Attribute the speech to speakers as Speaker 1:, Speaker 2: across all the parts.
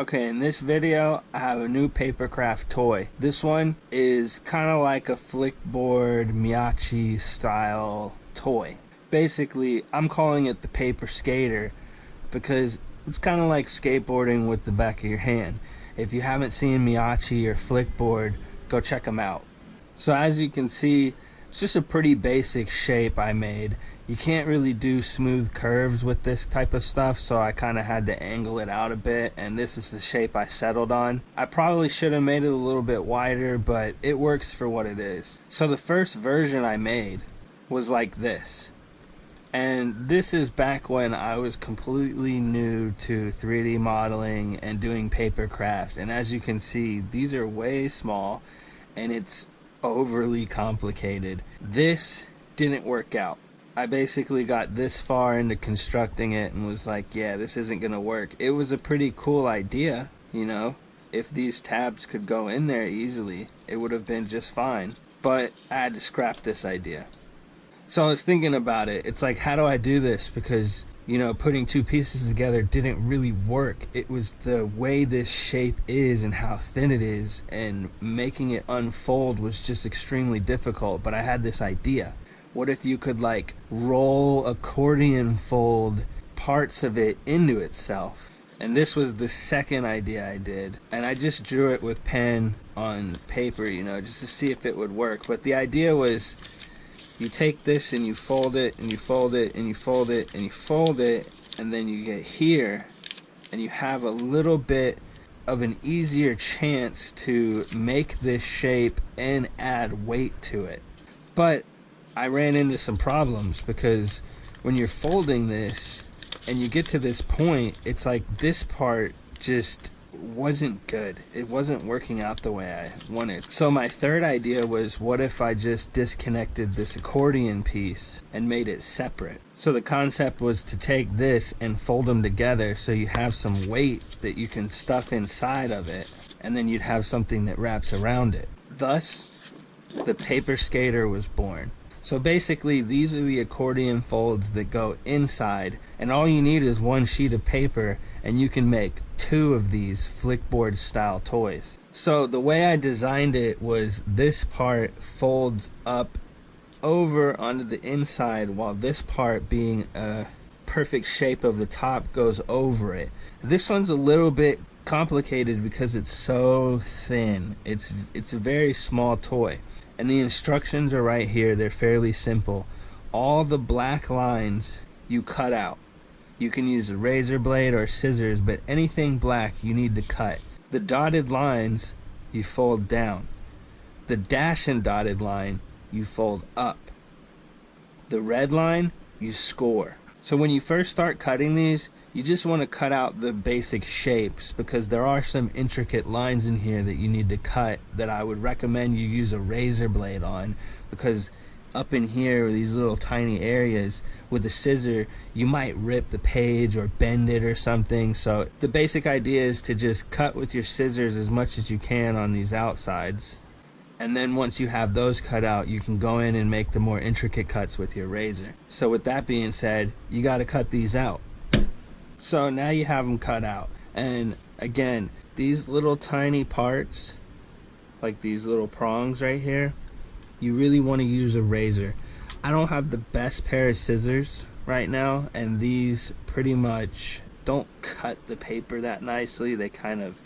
Speaker 1: Okay, in this video, I have a new PaperCraft toy. This one is kind of like a Flikboard Myachi style toy. Basically, I'm calling it the Paper Skater because it's kind of like skateboarding with the back of your hand. If you haven't seen Myachi or Flikboard, go check them out. So as you can see, it's just a pretty basic shape I made. You can't really do smooth curves with this type of stuff, so I kind of had to angle it out a bit, and this is the shape I settled on. I probably should have made it a little bit wider, but it works for what it is. So the first version I made was like this. And this is back when I was completely new to 3D modeling and doing PaperCraft. And as you can see, these are way small and it's overly complicated. This didn't work out. I basically got this far into constructing it and was like, yeah, this isn't gonna work. It was a pretty cool idea, you know. If these tabs could go in there easily, it would have been just fine. But I had to scrap this idea. So I was thinking about it. It's like, how do I do this? Because, you know, putting two pieces together didn't really work. It was the way this shape is and how thin it is, and making it unfold was just extremely difficult. But I had this idea. What if you could like roll accordion fold parts of it into itself? And this was the second idea I did. And I just drew it with pen on paper, you know, just to see if it would work. But the idea was, you take this and you fold it and you fold it and you fold it and you fold it, and then you get here and you have a little bit of an easier chance to make this shape and add weight to it. But I ran into some problems because when you're folding this and you get to this point, it's like this part just wasn't good. It wasn't working out the way I wanted. So my third idea was, what if I just disconnected this accordion piece and made it separate? So the concept was to take this and fold them together so you have some weight that you can stuff inside of it, and then you'd have something that wraps around it. Thus, the Paper Skater was born. So basically, these are the accordion folds that go inside, and all you need is one sheet of paper and you can make two of these Flikboard style toys. So the way I designed it was, this part folds up over onto the inside, while this part, being a perfect shape of the top, goes over it. This one's a little bit complicated because it's so thin. It's a very small toy. And the instructions are right here. They're fairly simple. All the black lines you cut out. You can use a razor blade or scissors, but anything black you need to cut. The dotted lines you fold down. The dash and dotted line you fold up. The red line you score. So when you first start cutting these, you just want to cut out the basic shapes, because there are some intricate lines in here that you need to cut that I would recommend you use a razor blade on, because up in here, these little tiny areas, with a scissor, you might rip the page or bend it or something. So the basic idea is to just cut with your scissors as much as you can on these outsides. And then once you have those cut out, you can go in and make the more intricate cuts with your razor. So with that being said, you got to cut these out. So now you have them cut out. And again, these little tiny parts, like these little prongs right here, you really want to use a razor. I don't have the best pair of scissors right now, and these pretty much don't cut the paper that nicely. They kind of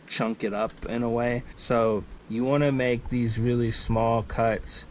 Speaker 1: chunk it up in a way. So you want to make these really small cuts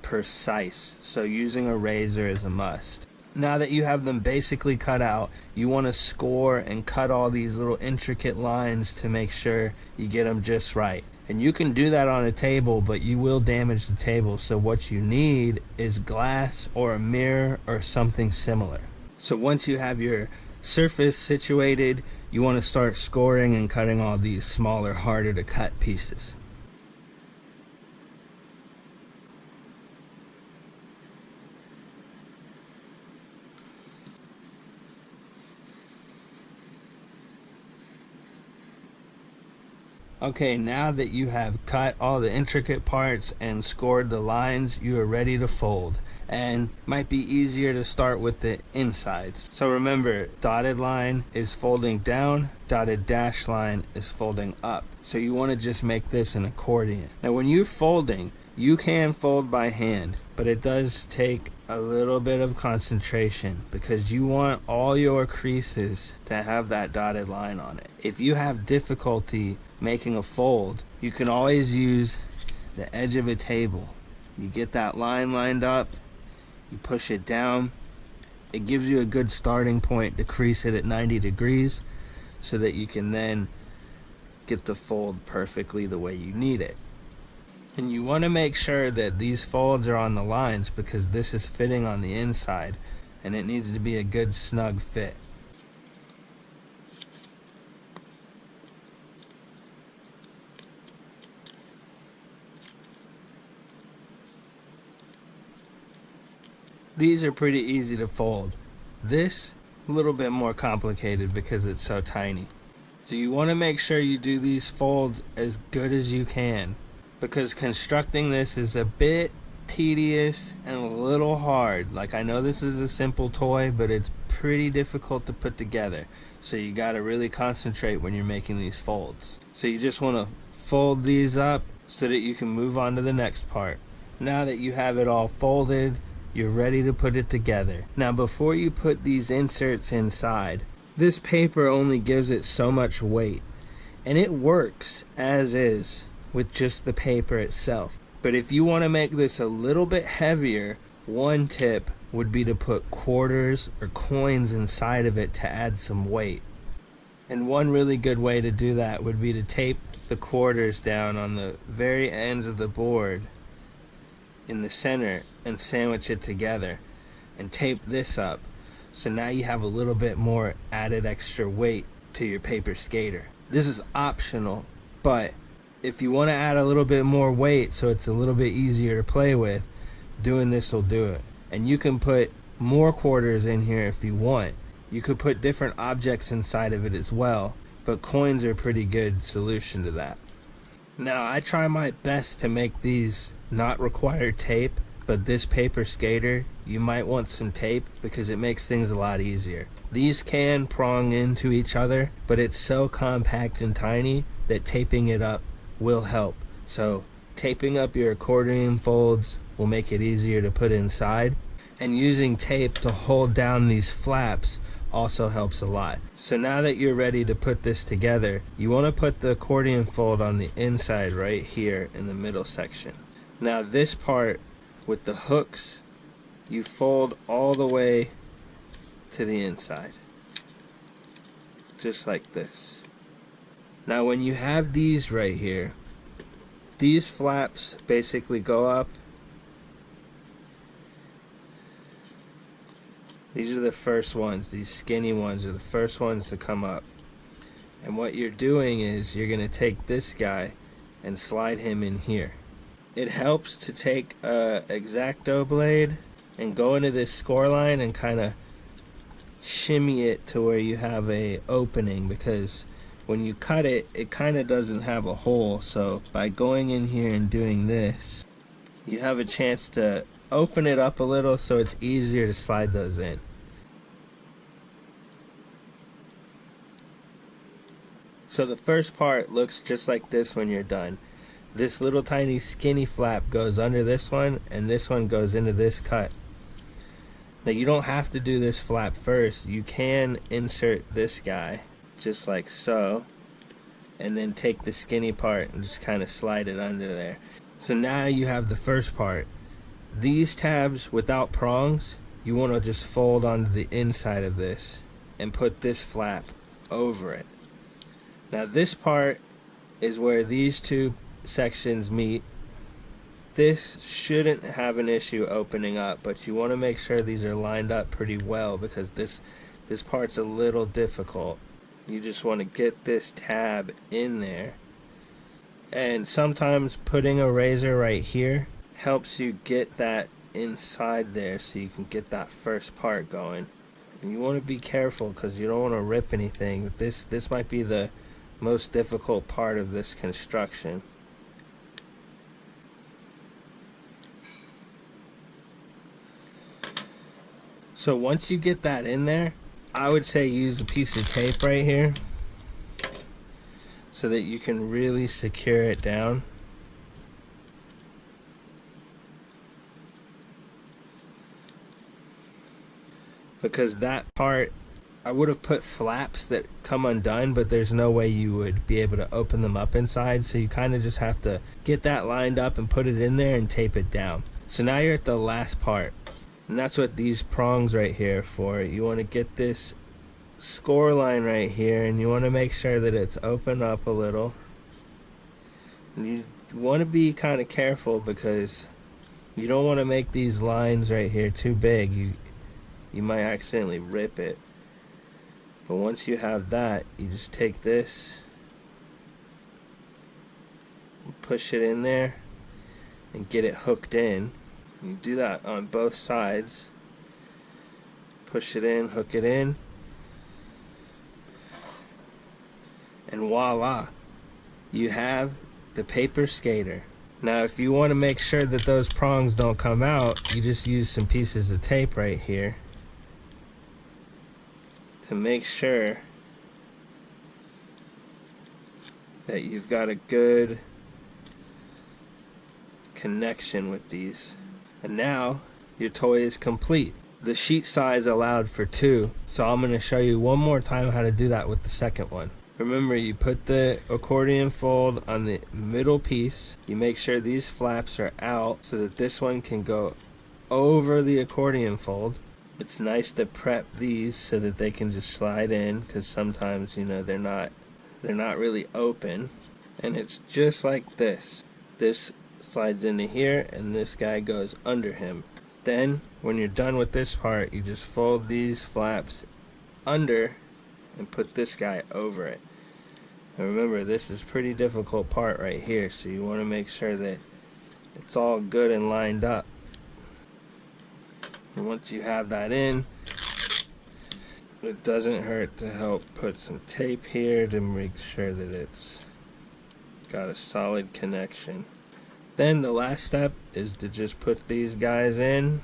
Speaker 1: precise. So using a razor is a must. Now that you have them basically cut out, you want to score and cut all these little intricate lines to make sure you get them just right. And you can do that on a table, but you will damage the table. So what you need is glass or a mirror or something similar. So once you have your surface situated, you want to start scoring and cutting all these smaller, harder to cut pieces. Okay, now that you have cut all the intricate parts and scored the lines, you are ready to fold. And might be easier to start with the insides. So remember, dotted line is folding down, dotted dash line is folding up. So you want to just make this an accordion. Now when you're folding, you can fold by hand, but it does take a little bit of concentration because you want all your creases to have that dotted line on it. If you have difficulty making a fold, you can always use the edge of a table. You get that line lined up, you push it down. It gives you a good starting point to crease it at 90 degrees so that you can then get the fold perfectly the way you need it. And you want to make sure that these folds are on the lines because this is fitting on the inside and it needs to be a good snug fit. These are pretty easy to fold. This, a little bit more complicated because it's so tiny. So you want to make sure you do these folds as good as you can because constructing this is a bit tedious and a little hard. Like, I know this is a simple toy, but it's pretty difficult to put together. So you got to really concentrate when you're making these folds. So you just want to fold these up so that you can move on to the next part. Now that you have it all folded, you're ready to put it together. Now before you put these inserts inside, this paper only gives it so much weight, and it works as is with just the paper itself. But if you want to make this a little bit heavier, one tip would be to put quarters or coins inside of it to add some weight. And one really good way to do that would be to tape the quarters down on the very ends of the board in the center and sandwich it together and tape this up, so now you have a little bit more added extra weight to your paper skater. This is optional, but if you want to add a little bit more weight so it's a little bit easier to play with, doing this will do it. And you can put more quarters in here if you want. You could put different objects inside of it as well, but coins are a pretty good solution to that. Now I try my best to make these not require tape, but this paper skater, you might want some tape because it makes things a lot easier. These can prong into each other, but it's so compact and tiny that taping it up will help. So taping up your accordion folds will make it easier to put inside, and using tape to hold down these flaps also helps a lot. So now that you're ready to put this together, you want to put the accordion fold on the inside right here in the middle section. Now this part with the hooks, you fold all the way to the inside, just like this. Now when you have these right here, these flaps basically go up. These are the first ones, these skinny ones are the first ones to come up. And what you're doing is you're going to take this guy and slide him in here. It helps to take a X-Acto blade and go into this score line and kind of shimmy it to where you have a opening, because when you cut it, it kind of doesn't have a hole. So by going in here and doing this, you have a chance to open it up a little so it's easier to slide those in. So the first part looks just like this when you're done. This little tiny skinny flap goes under this one, and this one goes into this cut. Now you don't have to do this flap first. You can insert this guy just like so, and then take the skinny part and just kind of slide it under there. So now you have the first part. These tabs without prongs, you want to just fold onto the inside of this and put this flap over it. Now this part is where these two sections meet. This shouldn't have an issue opening up, but you want to make sure these are lined up pretty well because this part's a little difficult. You just want to get this tab in there, and sometimes putting a razor right here helps you get that inside there so you can get that first part going. And you want to be careful because you don't want to rip anything. This might be the most difficult part of this construction. So once you get that in there, I would say use a piece of tape right here so that you can really secure it down. Because that part, I would have put flaps that come undone, but there's no way you would be able to open them up inside, so you kind of just have to get that lined up and put it in there and tape it down. So now you're at the last part, and that's what these prongs right here are for. You want to get this score line right here, and you want to make sure that it's open up a little. And you want to be kind of careful because you don't want to make these lines right here too big. You might accidentally rip it. But once you have that, you just take this, push it in there, and get it hooked in. You do that on both sides. Push it in, hook it in, and voila, you have the paper skater. Now if you want to make sure that those prongs don't come out, you just use some pieces of tape right here to make sure that you've got a good connection with these. And now your toy is complete. The sheet size allowed for 2, so I'm going to show you one more time how to do that with the second one. Remember, you put the accordion fold on the middle piece. You make sure these flaps are out so that this one can go over the accordion fold. It's nice to prep these so that they can just slide in, because sometimes, you know, they're not really open. And it's just like this. This slides into here and this guy goes under him. Then when you're done with this part, you just fold these flaps under and put this guy over it. And remember, this is a pretty difficult part right here, so you want to make sure that it's all good and lined up. And once you have that in, it doesn't hurt to help put some tape here to make sure that it's got a solid connection. Then the last step is to just put these guys in,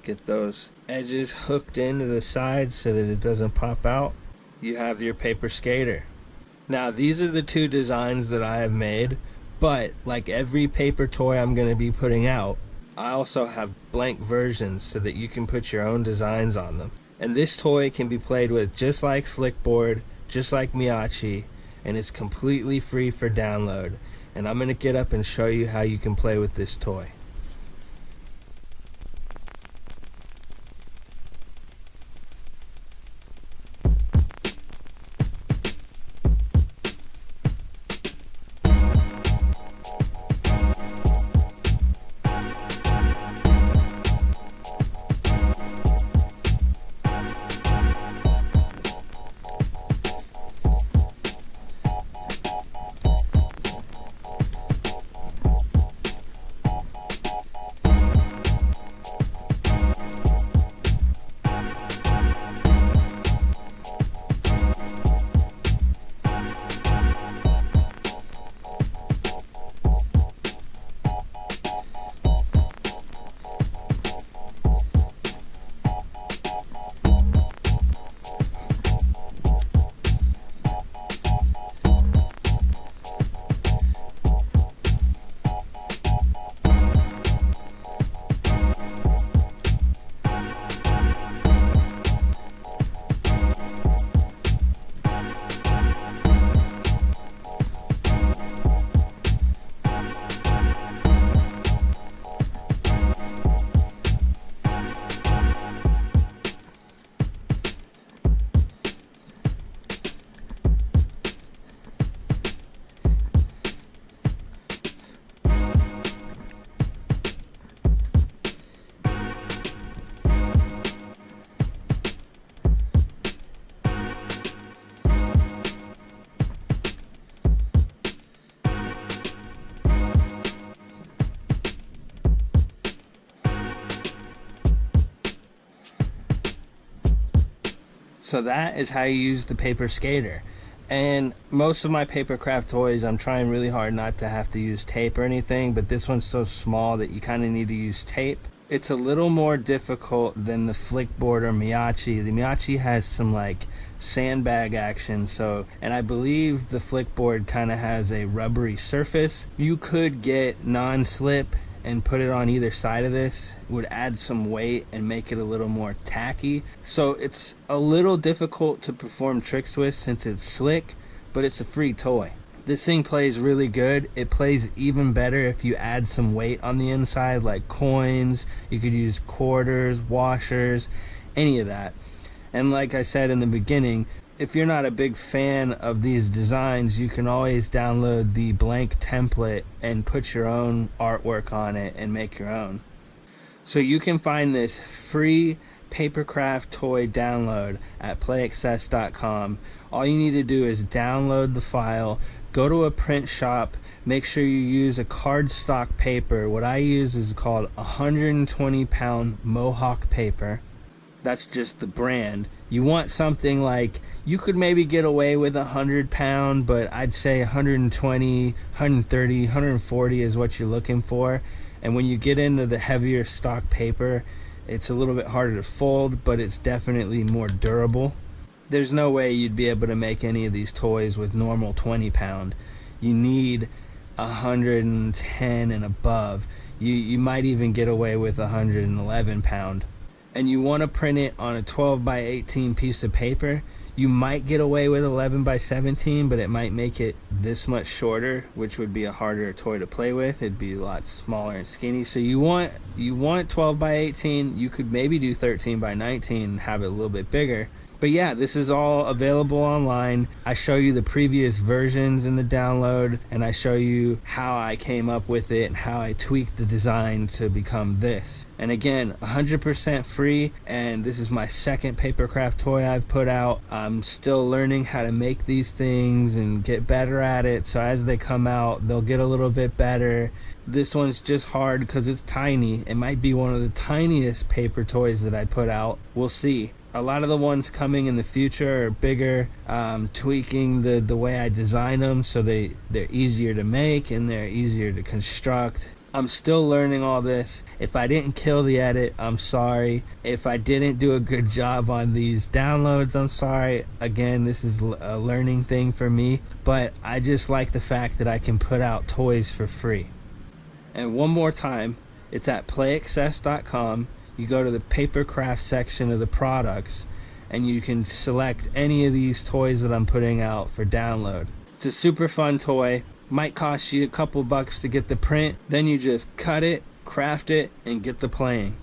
Speaker 1: get those edges hooked into the sides so that it doesn't pop out. You have your paper skater. Now these are the 2 designs that I have made, but like every paper toy I'm going to be putting out, I also have blank versions so that you can put your own designs on them. And this toy can be played with just like Flikboard, just like Myachi, and it's completely free for download. And I'm going to get up and show you how you can play with this toy. So that is how you use the paper skater. And most of my PaperCraft toys, I'm trying really hard not to have to use tape or anything, but this one's so small that you kind of need to use tape. It's a little more difficult than the Flikboard or Myachi. The Myachi has some like sandbag action, and I believe the Flikboard kind of has a rubbery surface. You could get non-slip and put it on either side of this. It would add some weight and make it a little more tacky. So it's a little difficult to perform tricks with since it's slick, but it's a free toy. This thing plays really good. It plays even better if you add some weight on the inside, like coins. You could use quarters, washers, any of that. And like I said in the beginning, if you're not a big fan of these designs, you can always download the blank template and put your own artwork on it and make your own. So you can find this free PaperCraft toy download at playaccess.com. All you need to do is download the file, go to a print shop, make sure you use a cardstock paper. What I use is called 120 pound Mohawk paper. That's just the brand. You want something like, you could maybe get away with 100 pound, but I'd say 120, 130, 140 is what you're looking for. And when you get into the heavier stock paper, it's a little bit harder to fold, but it's definitely more durable. There's no way you'd be able to make any of these toys with normal 20 pound. You need 110 and above. You might even get away with 111 pound. And you want to print it on a 12 by 18 piece of paper. You might get away with 11 by 17, but it might make it this much shorter, which would be a harder toy to play with. It'd be a lot smaller and skinny. So you want 12 by 18. You could maybe do 13 by 19 and have it a little bit bigger. But yeah, this is all available online. I show you the previous versions in the download, and I show you how I came up with it and how I tweaked the design to become this. And again, 100% free, and this is my second PaperCraft toy I've put out. I'm still learning how to make these things and get better at it, so as they come out, they'll get a little bit better. This one's just hard because it's tiny. It might be one of the tiniest paper toys that I put out. We'll see. A lot of the ones coming in the future are bigger, tweaking the way I design them so they're easier to make and they're easier to construct. I'm still learning all this. If I didn't kill the edit, I'm sorry. If I didn't do a good job on these downloads, I'm sorry. Again, this is a learning thing for me, but I just like the fact that I can put out toys for free. And one more time, it's at playaccess.com. You go to the PaperCraft section of the products, and you can select any of these toys that I'm putting out for download. It's a super fun toy. Might cost you a couple bucks to get the print. Then you just cut it, craft it, and get to playing.